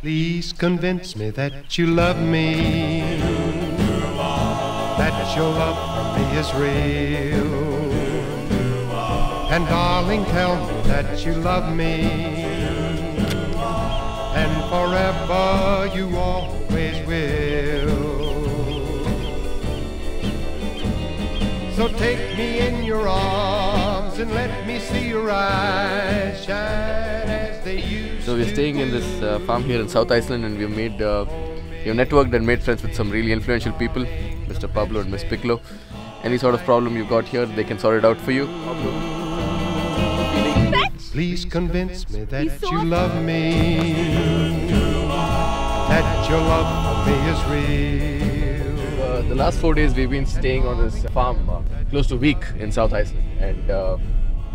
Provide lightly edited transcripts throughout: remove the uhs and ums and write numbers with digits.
Please convince me that you love me, that your love for me is real. And darling, tell me that you love me, and forever you always will. So take me in your arms and let me see your eyes shine as they used to. So we're staying in this farm here in South Iceland, and we've made, we've networked and made friends with some really influential people, Mr. Pablo and Miss Piccolo. Any sort of problem you've got here, they can sort it out for you. Please convince me that you love me, that your love for me is real. The last 4 days we've been staying on this farm, close to a week in South Iceland, and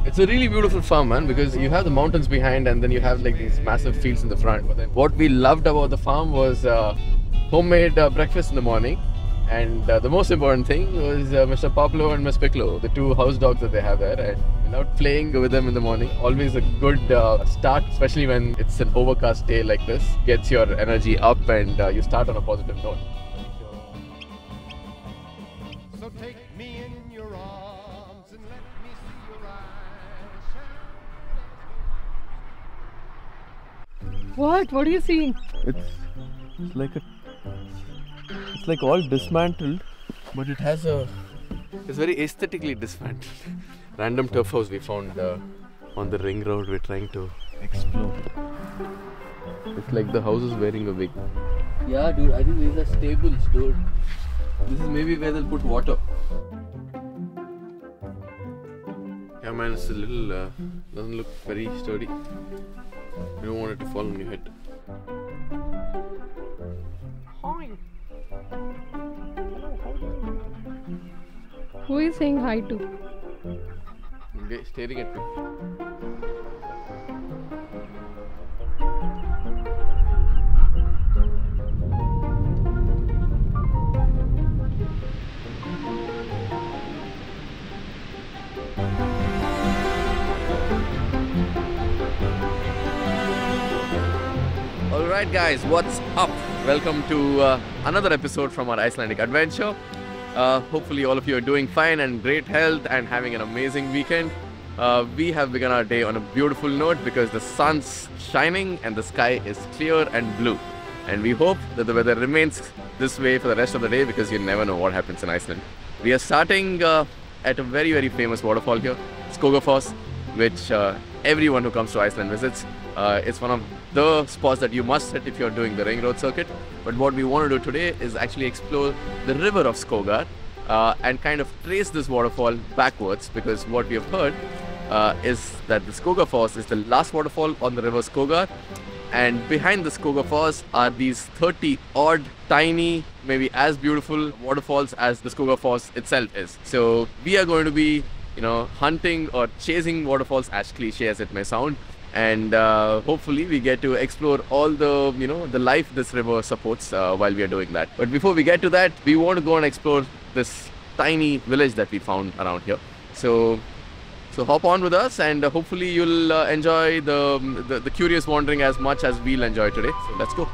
it's a really beautiful farm, man, because you have the mountains behind and then you have like these massive fields in the front. What we loved about the farm was homemade breakfast in the morning, and the most important thing was Mr. Pablo and Miss Piccolo, the two house dogs that they have there, and playing with them in the morning. Always a good start, especially when it's an overcast day like this. Gets your energy up and you start on a positive note. So take me in your arms and let me see your eyes. What? What are you seeing? It's like it's like all dismantled, but it has a. It's very aesthetically dismantled. Random turf house we found on the ring road. We're trying to explore. It's like the house is wearing a wig. Yeah, dude. I think these are stables, dude. This is maybe where they'll put water. Yeah, man. It's a little. Doesn't look very sturdy. You don't want it to fall on your head. Who are you saying hi to? They're staring at me. Alright guys, what's up? Welcome to another episode from our Icelandic adventure. Hopefully all of you are doing fine and great health and having an amazing weekend. We have begun our day on a beautiful note because the sun's shining and the sky is clear and blue. And we hope that the weather remains this way for the rest of the day because you never know what happens in Iceland. We are starting at a very, very famous waterfall here, Skogafoss, which everyone who comes to Iceland visits. It's one of the spots that you must hit if you're doing the ring road circuit. But what we want to do today is actually explore the river of Skogar and kind of trace this waterfall backwards, because what we have heard is that the Skogafoss is the last waterfall on the river Skogar, and behind the Skogafoss are these 30 odd tiny, maybe as beautiful waterfalls as the Skogafoss itself is. So we are going to be hunting or chasing waterfalls, as cliche as it may sound, and hopefully we get to explore all the the life this river supports while we are doing that. But before we get to that, we want to go and explore this tiny village that we found around here. So hop on with us, and hopefully you'll enjoy the curious wandering as much as we'll enjoy today. So let's go.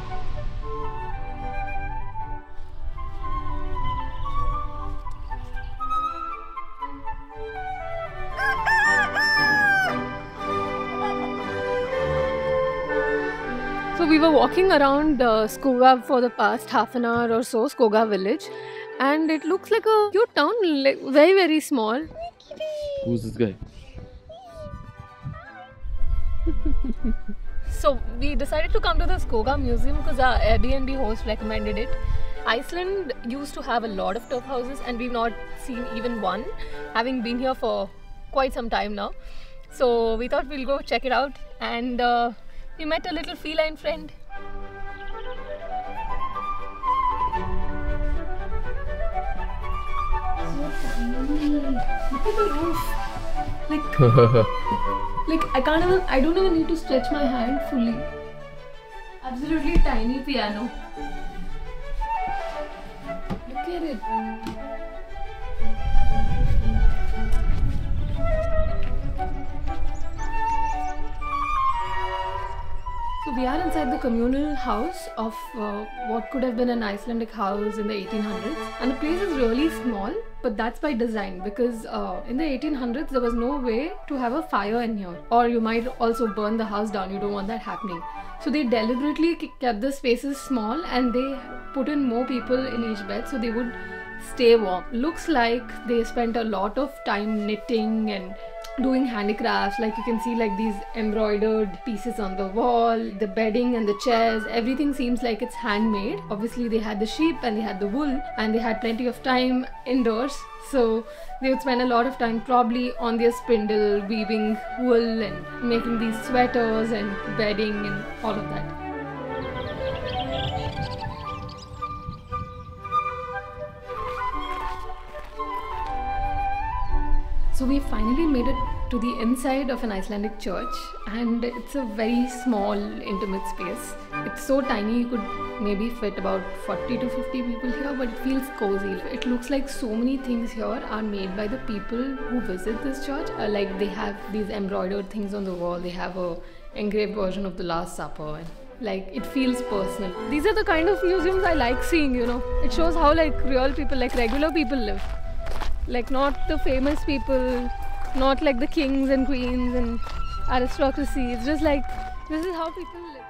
So we were walking around Skogar for the past half an hour or so, Skogar village, and it looks like a cute town, like very, very small. Who's this guy? So we decided to come to the Skogar museum because our Airbnb host recommended it. Iceland used to have a lot of turf houses and we've not seen even one, having been here for quite some time now. So we thought we'll go check it out, and we met a little feline friend. So tiny. Look at the roof. Like I don't even need to stretch my hand fully. Absolutely tiny piano. Look at it. So we are are inside the communal house of what could have been an Icelandic house in the 1800s, and the place is really small, but that's by design because in the 1800s there was no way to have a fire in here, or you might also burn the house down. You don't want that happening. So they deliberately kept the spaces small and they put in more people in each bed so they would stay warm. Looks like they spent a lot of time knitting and doing handicrafts. Like you can see like these embroidered pieces on the wall, the bedding and the chairs, everything seems like it's handmade. Obviously they had the sheep and they had the wool and they had plenty of time indoors, so they would spend a lot of time probably on their spindle weaving wool and making these sweaters and bedding and all of that. So we finally made it to the inside of an Icelandic church, and it's a very small, intimate space. It's so tiny you could maybe fit about 40 to 50 people here, but it feels cozy. It looks like so many things here are made by the people who visit this church. Like they have these embroidered things on the wall, they have a engraved version of the Last Supper, and like it feels personal. These are the kind of museums I like seeing, you know. It shows how like real people, like regular people live. Like not the famous people, not like the kings and queens and aristocracy. It's just like, this is how people live.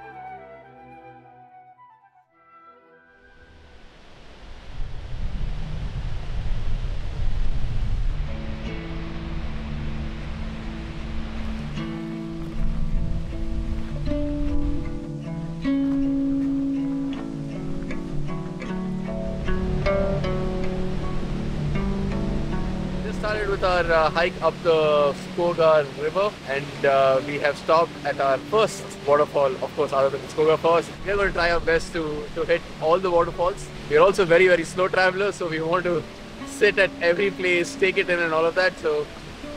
Started with our hike up the Skogar river, and we have stopped at our first waterfall, of course, other than Skogafoss. We are going to try our best to hit all the waterfalls. We are also very, very slow travelers, so we want to sit at every place, take it in and all of that. So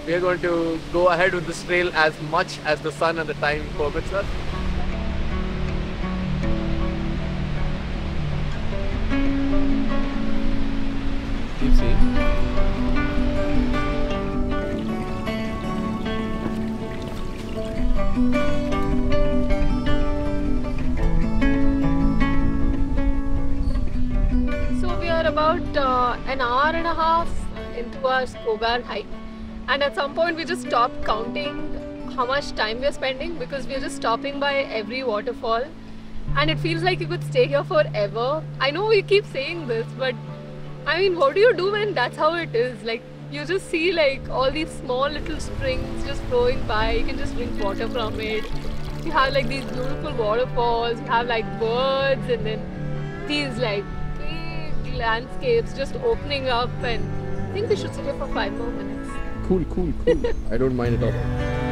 we are going to go ahead with this trail as much as the sun and the time permits us. Keep seeing. About an hour and a half into our Skogar hike, and at some point we just stopped counting how much time we are spending because we are just stopping by every waterfall, and it feels like you could stay here forever. I know we keep saying this, but I mean, what do you do when that's how it is? Like you just see like all these small little springs just flowing by, you can just drink water from it. You have like these beautiful waterfalls, you have like birds, and then these like landscapes just opening up, and I think we should sit here for 5 more minutes. Cool. I don't mind at all.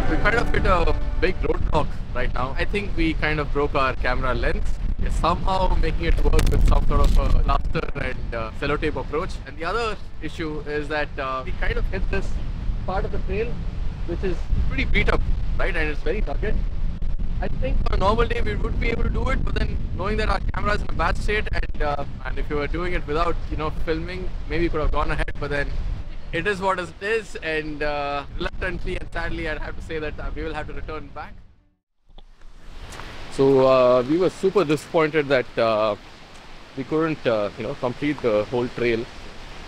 We kind of hit a big roadblock right now. I think we kind of broke our camera lens. We're somehow making it work with some sort of a plaster and sellotape approach. And the other issue is that we kind of hit this part of the trail which is pretty beat up, right? And it's very rugged. I think on a normal day we would be able to do it, but then knowing that our camera is in a bad state, and if you were doing it without, you know, filming, maybe you could have gone ahead, but then it is what it is, and reluctantly and sadly I'd have to say that we will have to return back. So we were super disappointed that we couldn't complete the whole trail.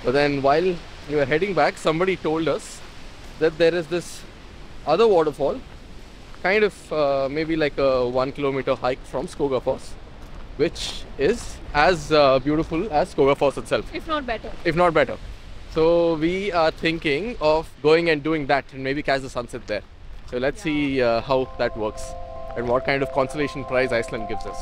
But then while we were heading back, somebody told us that there is this other waterfall, kind of maybe like a 1 kilometer hike from Skogafoss, which is as beautiful as Skogafoss itself. If not better. If not better. So we are thinking of going and doing that and maybe catch the sunset there. So let's see how that works and what kind of consolation prize Iceland gives us.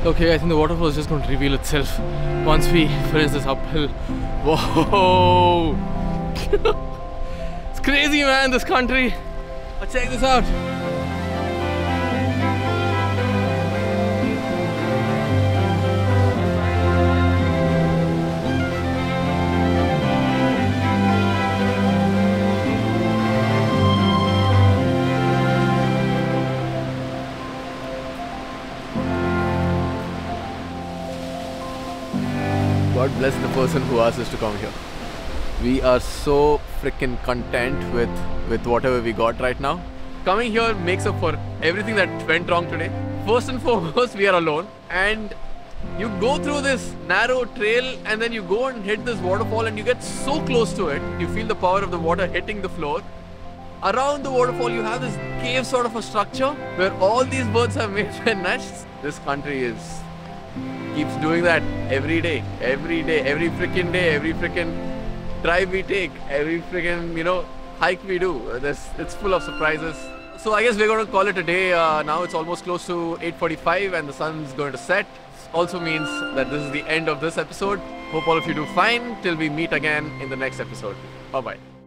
Okay, I think the waterfall is just going to reveal itself once we finish this uphill. Whoa! It's crazy, man, this country. But check this out. God bless the person who asked us to come here. We are so freaking content with whatever we got right now. Coming here makes up for everything that went wrong today. First and foremost, we are alone, and you go through this narrow trail and then you go and hit this waterfall and you get so close to it. You feel the power of the water hitting the floor. Around the waterfall you have this cave sort of a structure where all these birds have made their nests. This country keeps doing that every day, every freaking day, every freaking drive we take, every freaking, hike we do. It's full of surprises. So I guess we're going to call it a day. Now it's almost close to 8:45 and the sun's going to set. Also means that this is the end of this episode. Hope all of you do fine till we meet again in the next episode. Bye bye.